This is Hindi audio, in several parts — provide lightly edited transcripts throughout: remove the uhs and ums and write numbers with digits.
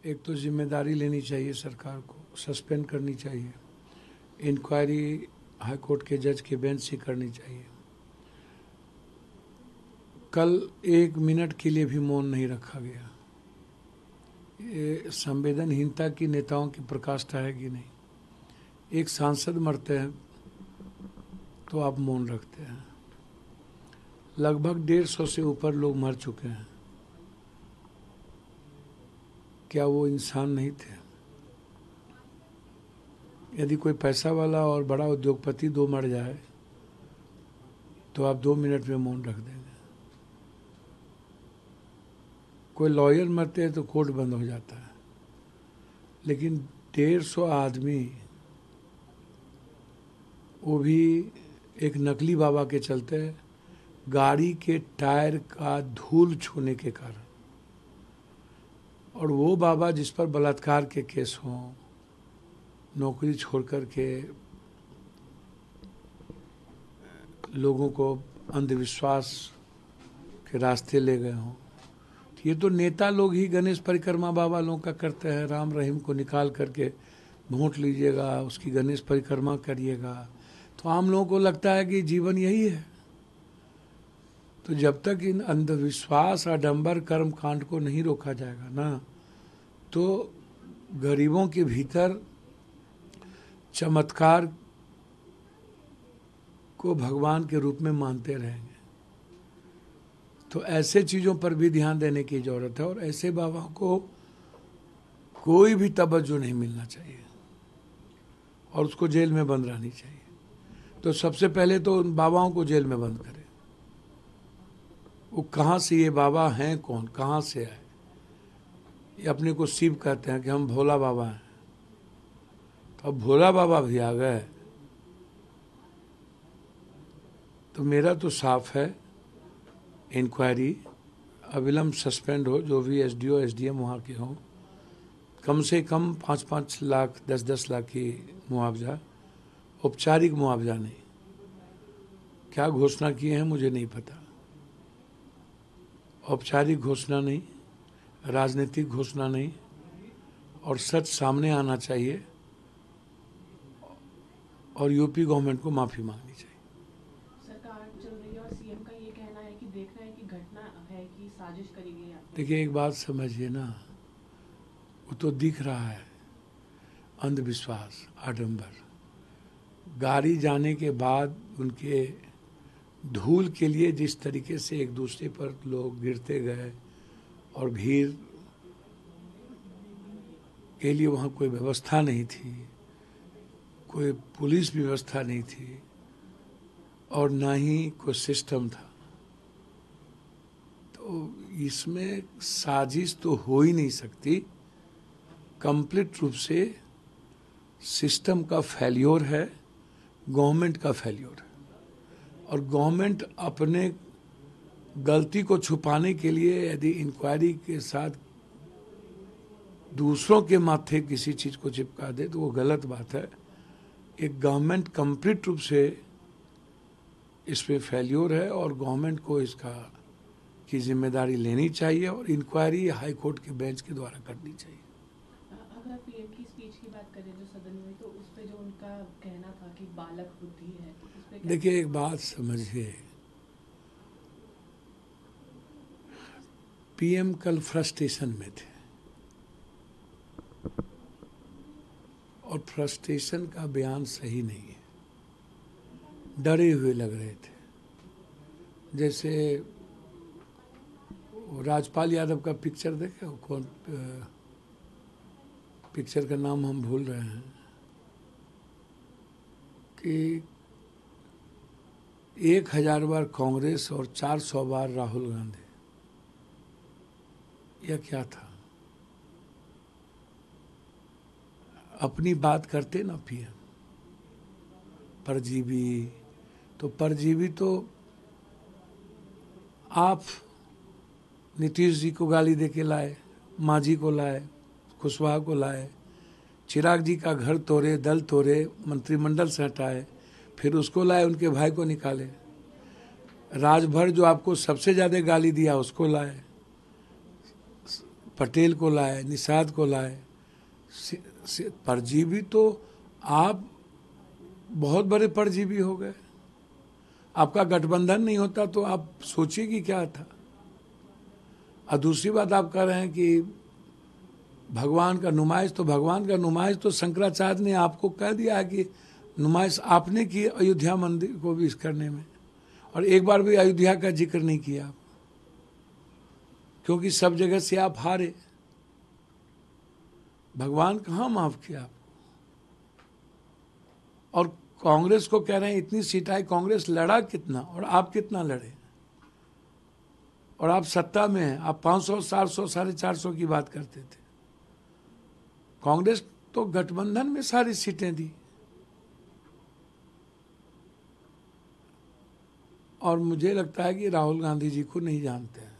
एक तो जिम्मेदारी लेनी चाहिए सरकार को, सस्पेंड करनी चाहिए, इंक्वायरी हाई कोर्ट के जज के बेंच से करनी चाहिए। कल 1 मिनट के लिए भी मौन नहीं रखा गया। ये संवेदनहीनता की नेताओं की प्रकाष्ठा है कि नहीं? एक सांसद मरते हैं तो आप मौन रखते हैं। लगभग 150 से ऊपर लोग मर चुके हैं। क्या वो इंसान नहीं थे? यदि कोई पैसा वाला और बड़ा उद्योगपति 2 मर जाए तो आप 2 मिनट में मौन रख देंगे। कोई लॉयर मरते हैं तो कोर्ट बंद हो जाता है, लेकिन 150 आदमी, वो भी एक नकली बाबा के चलते, गाड़ी के टायर का धूल छूने के कारण, और वो बाबा जिस पर बलात्कार के केस हों, नौकरी छोड़ कर के लोगों को अंधविश्वास के रास्ते ले गए हों। ये तो नेता लोग ही गणेश परिक्रमा बाबा लोगों का करते हैं। राम रहीम को निकाल करके वोट लीजिएगा, उसकी गणेश परिक्रमा करिएगा, तो आम लोगों को लगता है कि जीवन यही है। तो जब तक इन अंधविश्वास, आडंबर, कर्म कांड को नहीं रोका जाएगा ना, तो गरीबों के भीतर चमत्कार को भगवान के रूप में मानते रहेंगे। तो ऐसे चीज़ों पर भी ध्यान देने की ज़रूरत है, और ऐसे बाबाओं को कोई भी तवज्जो नहीं मिलना चाहिए और उसको जेल में बंद रहनी चाहिए। तो सबसे पहले तो उन बाबाओं को जेल में बंद करें। वो कहाँ से ये बाबा हैं, कौन, कहाँ से आए? ये अपने को शिव कहते हैं कि हम भोला बाबा हैं। तो अब भोला बाबा भी आ गए। तो मेरा तो साफ है, इंक्वायरी अविलंब सस्पेंड हो। जो भी एसडीओ एसडीएम वहाँ के हों, कम से कम 5-5 लाख 10-10 लाख की मुआवजा, औपचारिक मुआवजा नहीं। क्या घोषणा किए हैं मुझे नहीं पता। औपचारिक घोषणा नहीं, राजनीतिक घोषणा नहीं, और सच सामने आना चाहिए, और यूपी गवर्नमेंट को माफ़ी मांगनी चाहिए। सरकार चल रही है और सीएम का ये कहना है कि देख रहे हैं कि घटना है कि साजिश करी गई है। देखिए, एक बात समझिए ना, वो तो दिख रहा है अंधविश्वास, आडंबर। गाड़ी जाने के बाद उनके धूल के लिए जिस तरीके से एक दूसरे पर लोग गिरते गए, और भीड़ के लिए वहाँ कोई व्यवस्था नहीं थी, कोई पुलिस व्यवस्था नहीं थी, और ना ही कोई सिस्टम था। तो इसमें साजिश तो हो ही नहीं सकती। कंप्लीट रूप से सिस्टम का फेल्योर है, गवर्नमेंट का फेल्योर है। और गवर्नमेंट अपने गलती को छुपाने के लिए यदि इंक्वायरी के साथ दूसरों के माथे किसी चीज़ को चिपका दे तो वो गलत बात है। एक गवर्नमेंट कंप्लीट रूप से इस पे फेल्योर है, और गवर्नमेंट को इसका की जिम्मेदारी लेनी चाहिए, और इंक्वायरी हाई कोर्ट के बेंच के द्वारा करनी चाहिए। अगर पीएम की स्पीच की बात करें जो सदन में, तो उस पे जो उनका कहना था कि बालक बुद्धि है, तो उस पे देखिए, एक बात समझिए, पीएम कल फ्रस्ट्रेशन में थे, और फ्रस्ट्रेशन का बयान सही नहीं है। डरे हुए लग रहे थे। जैसे राजपाल यादव का पिक्चर देखे हो, कौन पिक्चर का नाम हम भूल रहे हैं, कि 1000 बार कांग्रेस और 400 बार राहुल गांधी। यह क्या था? अपनी बात करते ना पीएम। परजीवी तो आप नीतीश जी को गाली देके लाए, मांझी को लाए, कुशवाहा को लाए, चिराग जी का घर तोड़े, दल तोड़े, मंत्रिमंडल से हटाए, फिर उसको लाए, उनके भाई को निकाले। राजभर जो आपको सबसे ज़्यादा गाली दिया उसको लाए, पटेल को लाए, निषाद को लाए, परजीवी तो आप बहुत बड़े परजीवी हो गए। आपका गठबंधन नहीं होता तो आप सोचिए कि क्या था। और दूसरी बात आप कह रहे हैं कि भगवान का नुमाइश, तो भगवान का नुमाइश तो शंकराचार्य ने आपको कह दिया है कि नुमाइश आपने की अयोध्या मंदिर को भी इस करने में, और एक बार भी अयोध्या का जिक्र नहीं किया, क्योंकि सब जगह से आप हारे। भगवान कहाँ माफ किया आपको? और कांग्रेस को कह रहे हैं इतनी सीट आई, कांग्रेस लड़ा कितना और आप कितना लड़े? और आप सत्ता में हैं, आप 500, 400, 450 की बात करते थे। कांग्रेस तो गठबंधन में सारी सीटें दी। और मुझे लगता है कि राहुल गांधी जी को नहीं जानते हैं।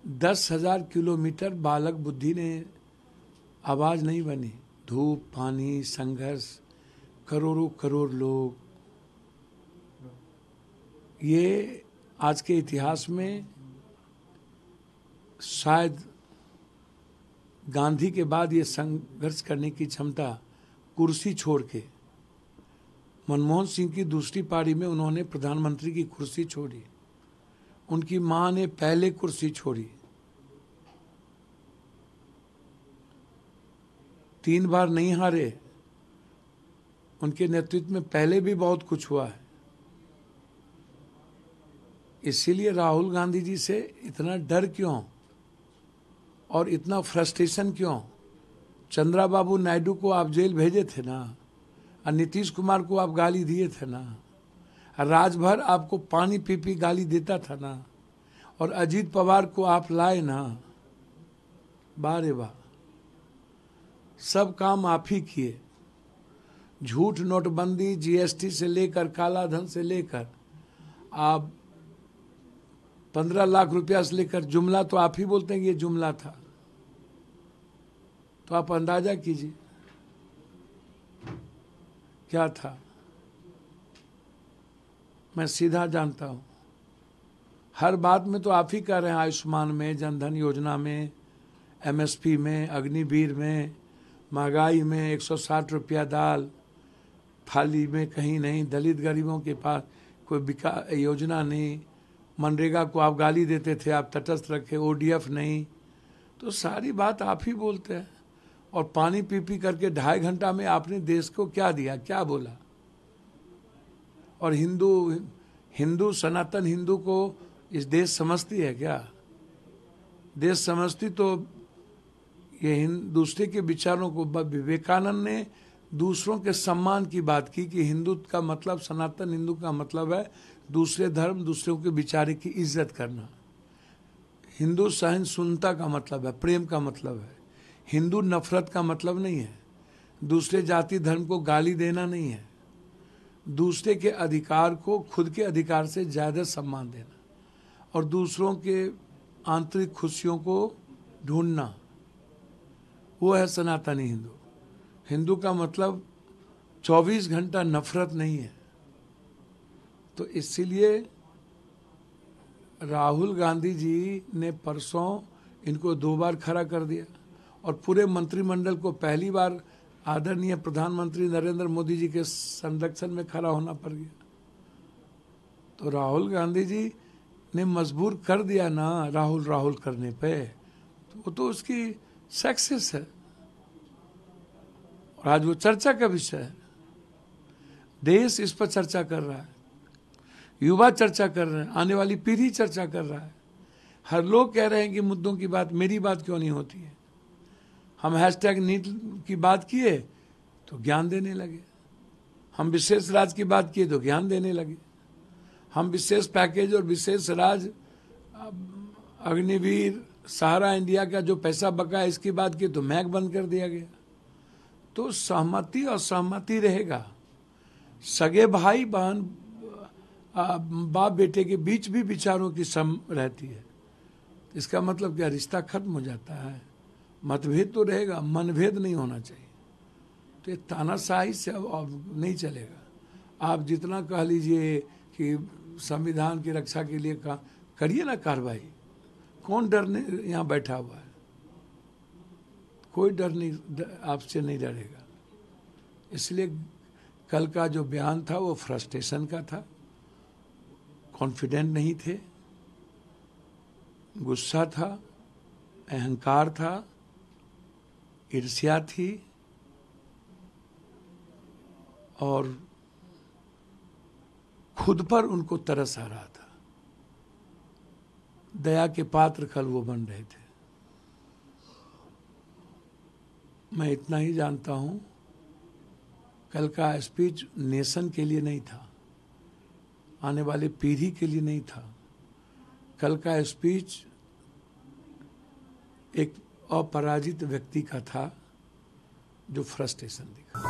10,000 किलोमीटर बालक बुद्धि ने आवाज नहीं बनी। धूप, पानी, संघर्ष, करोड़ों करोड़ लोग, ये आज के इतिहास में शायद गांधी के बाद ये संघर्ष करने की क्षमता, कुर्सी छोड़ के, मनमोहन सिंह की दूसरी पारी में उन्होंने प्रधानमंत्री की कुर्सी छोड़ी, उनकी मां ने पहले कुर्सी छोड़ी, 3 बार नहीं हारे। उनके नेतृत्व में पहले भी बहुत कुछ हुआ है। इसीलिए राहुल गांधी जी से इतना डर क्यों और इतना फ्रस्ट्रेशन क्यों? चंद्राबाबू नायडू को आप जेल भेजे थे ना, और नीतीश कुमार को आप गाली दिए थे ना, राजभर आपको पानी पी पी गाली देता था ना, और अजीत पवार को आप लाए ना। बारे वाह, सब काम आप ही किए। झूठ नोटबंदी, जीएसटी से लेकर, काला धन से लेकर, आप 15 लाख रुपया से लेकर, जुमला तो आप ही बोलते हैं कि ये जुमला था, तो आप अंदाजा कीजिए क्या था। मैं सीधा जानता हूं, हर बात में तो आप ही कह रहे हैं, आयुष्मान में, जनधन योजना में, एमएसपी में, अग्निवीर में, महंगाई में, 160 रुपया दाल थाली में कहीं नहीं, दलित गरीबों के पास कोई विकास योजना नहीं, मनरेगा को आप गाली देते थे, आप तटस्थ रखे, ओडीएफ नहीं, तो सारी बात आप ही बोलते हैं। और पानी पी पी करके 2.5 घंटा में आपने देश को क्या दिया, क्या बोला? और हिंदू सनातन हिंदू को इस देश समझती है क्या? देश समझती तो ये दूसरे के विचारों को, विवेकानंद ने दूसरों के सम्मान की बात की कि हिंदू का मतलब, सनातन हिंदू का मतलब है दूसरे धर्म, दूसरों के विचार की इज्जत करना। हिंदू सहिष्णुता का मतलब है, प्रेम का मतलब है। हिंदू नफरत का मतलब नहीं है, दूसरे जाति धर्म को गाली देना नहीं है, दूसरे के अधिकार को खुद के अधिकार से ज्यादा सम्मान देना, और दूसरों के आंतरिक खुशियों को ढूंढना, वो है सनातनी हिंदू। हिंदू का मतलब 24 घंटा नफरत नहीं है। तो इसीलिए राहुल गांधी जी ने परसों इनको 2 बार खड़ा कर दिया, और पूरे मंत्रिमंडल को पहली बार आदरणीय प्रधानमंत्री नरेंद्र मोदी जी के संरक्षण में खड़ा होना पड़ गया। तो राहुल गांधी जी ने मजबूर कर दिया ना राहुल करने पे, तो वो तो उसकी सक्सेस है, और आज वो चर्चा का विषय है। देश इस पर चर्चा कर रहा है, युवा चर्चा कर रहे हैं, आने वाली पीढ़ी चर्चा कर रहा है। हर लोग कह रहे हैं कि मुद्दों की बात, मेरी बात क्यों नहीं होती है? हम हैशटैग नीट की बात किए तो ज्ञान देने लगे, हम विशेष राज की बात किए तो ज्ञान देने लगे, हम विशेष पैकेज और विशेष राज, अग्निवीर, सहारा इंडिया का जो पैसा बका है इसकी बात की तो मैक बंद कर दिया गया। तो सहमति और सहमति रहेगा। सगे भाई बहन, बाप बेटे के बीच भी विचारों की सम रहती है। इसका मतलब क्या, रिश्ता खत्म हो जाता है? मतभेद तो रहेगा, मनभेद नहीं होना चाहिए। तो ये तानाशाही से अब नहीं चलेगा। आप जितना कह लीजिए कि संविधान की रक्षा के लिए करिए ना कार्रवाई, कौन डरने यहाँ बैठा हुआ है? कोई डर नहीं, आपसे नहीं डरेगा। इसलिए कल का जो बयान था वो फ्रस्ट्रेशन का था, कॉन्फिडेंट नहीं थे, गुस्सा था, अहंकार था, ईर्ष्या थी और खुद पर उनको तरस आ रहा था। दया के पात्र कल वो बन रहे थे। मैं इतना ही जानता हूं, कल का स्पीच नेशन के लिए नहीं था, आने वाले पीढ़ी के लिए नहीं था। कल का स्पीच एक अपराजित व्यक्ति का था जो फ्रस्ट्रेशन दिखा।